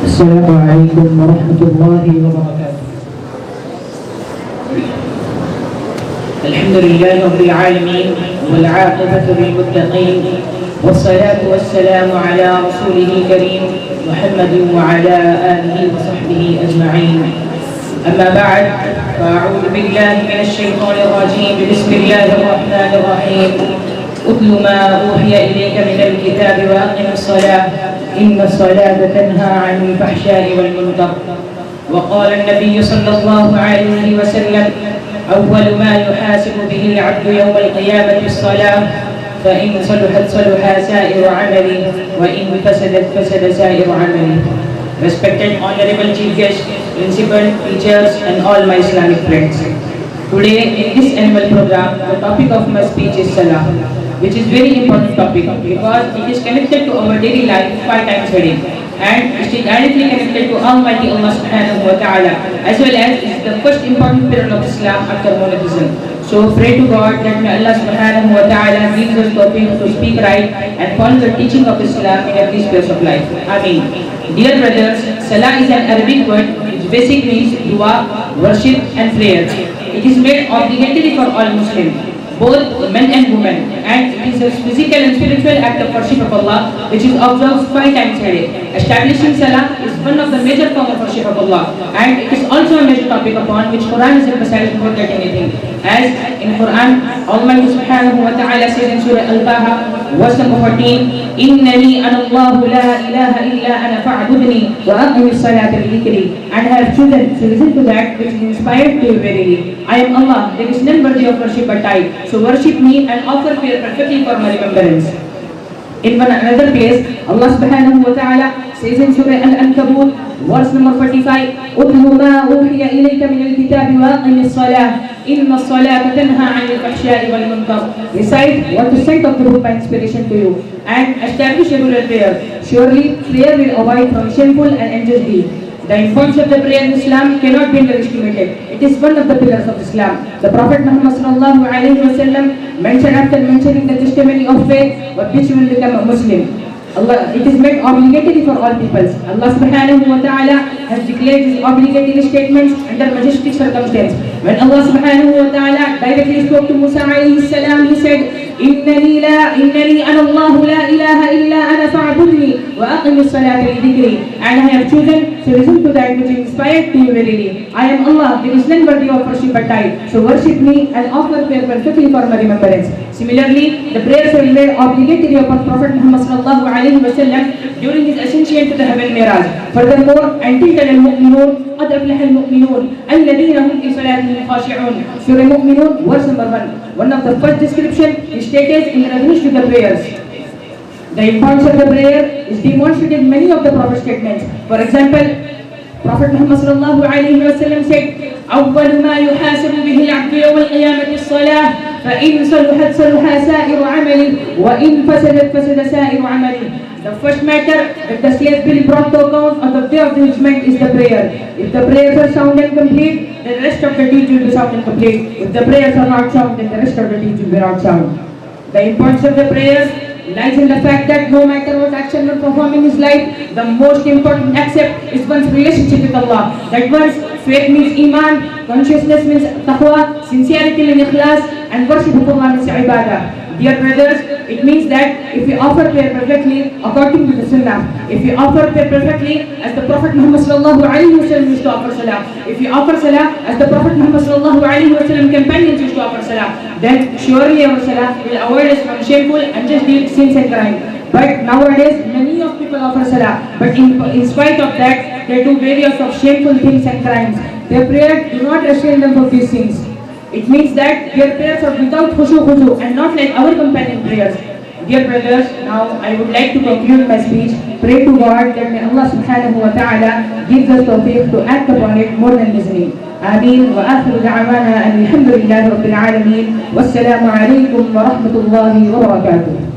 السلام عليكم ورحمة الله وبركاته. الحمد لله رب العالمين والعاقبة للمتقين والصلاة والسلام على رسوله الكريم محمد وعلى آله وصحبه أجمعين. أما بعد فأعوذ بالله من الشيطان الرجيم. بسم الله الرحمن الرحيم. اتل ما أوحي إليك من الكتاب وأقم الصلاة إن الصلاة تنهى عن الفحشاء والمنكر. وقال النبي صلى الله عليه وسلم: أول ما يحاسب به العبد يوم القيامة الصلاة، فإن صلحت صلح سائر عمله وإن فسدت فسد سائر عمله. Respected Honorable Chief Guest, Principal, Teachers and all my Islamic friends. Today in this annual program, the topic of my speech is Salah, which is very important topic because it is connected to our daily life 5 times a day, and it is directly connected to Almighty Allah subhanahu wa ta'ala, as well as it is the first important pillar of Islam after monotheism. So pray to God that may Allah subhanahu wa ta'ala gives us tawfiq to speak right and follow the teaching of Islam in every space of life. Ameen. Dear brothers, Salah is an Arabic word which basically means dua, worship and prayer. It is made obligatory for all Muslims, both men and women, and it is a physical and spiritual act of worship of Allah which is observed 5 times a day. Establishing Salah is one of the major forms of worship of Allah, and it is also a major topic upon which Quran is emphasized more than anything. As in Quran, Almighty subhanahu wa ta'ala says in Surah Al-Baha, verse number 14, Innani anallahu la ilaha illa ana fa'budni wa aqimi as-salata li dhikri. And I have chosen to listen to that which is inspired to you verily. I am Allah, there is none worthy of worship but I. So worship me and offer prayer perfectly for my remembrance. In another place, Allah subhanahu wa ta'ala says in Surah Al-Ankabut, verse number 45, Utlu ma uhiya ilayka min al-kitabi wa aqimi as-salah, inna as-salata tanha 'anil fahsha'i wal munkar. Recite what is sent of the book by inspiration to you, and establish regular prayer. Surely prayer will avoid from shameful and unjust deeds. The importance of the prayer in Islam cannot be underestimated. It is one of the pillars of Islam. The Prophet Muhammad sallallahu alaihi wasallam mentioned after mentioning the testimony of faith, what which will become a Muslim. It is made obligatory for all peoples. Allah subhanahu wa ta'ala has declared these obligatory statements under majestic circumstance. When Allah subhanahu wa ta'ala directly spoke to Musa alayhi salam, he said, Innani ana Allah la ilaha illa ana fa'budni wa aqimi as-salata li dhikri. And I have chosen to listen to that which is inspired to you verily. I am Allah, there is none worthy of worship but I. So worship me and offer prayer perfectly for my remembrance. Similarly, the prayers were made obligatory upon Prophet Muhammad sallallahu alaihi wasallam during his ascension to the heaven Miraj. Furthermore, until al-mu'minun qad aflaha al-mu'minun alladhina hum fi salatihim khashi'un. Surah Mu'minun, verse number 1. One of the first description is stated in reference to the prayers. The importance of the prayer is demonstrated in many of the Prophet statements. For example, Prophet Muhammad sallallahu alaihi wasallam said, أول ما يحاسب به العبد يوم القيامة الصلاة فإن صلحت صلح سائر عمله وإن فسدت فسد سائر عمله. The first matter that the slave will be brought to account on the day of the judgment is the prayer. If the prayers are sound and complete, then the rest of the deeds will be sound and complete. If the prayers are not sound, then the rest of the deeds will be not sound. The importance of the prayers lies in the fact that no matter what action one perform in his life, the most important aspect is one's relationship with Allah. That one's faith means iman, consciousness means taqwa, sincerity means ikhlas, and worship of Allah means ibadah. Dear brothers, it means that if we offer prayer perfectly according to the sunnah, if we offer prayer perfectly as the Prophet Muhammad sallallahu alaihi wasallam used to offer salah, if we offer salah as the Prophet Muhammad sallallahu alaihi wasallam companions used to offer salah, then surely our salah will avoid us from shameful, unjust deeds, sins and crime. But nowadays, many of people offer salah, but in spite of that, they do various of shameful things and crimes. Their prayer do not restrain them from these things. It means that their prayers are without khushu and not like our companion prayers. Dear brothers, now I would like to conclude my speech. Pray to God that may Allah subhanahu wa ta'ala gives us tawfiq to act upon it more than listening. Ameen wa akhiru da'wana alhamdulillahi rabbil alameen. Wassalamu alaikum wa rahmatullahi wa barakatuh.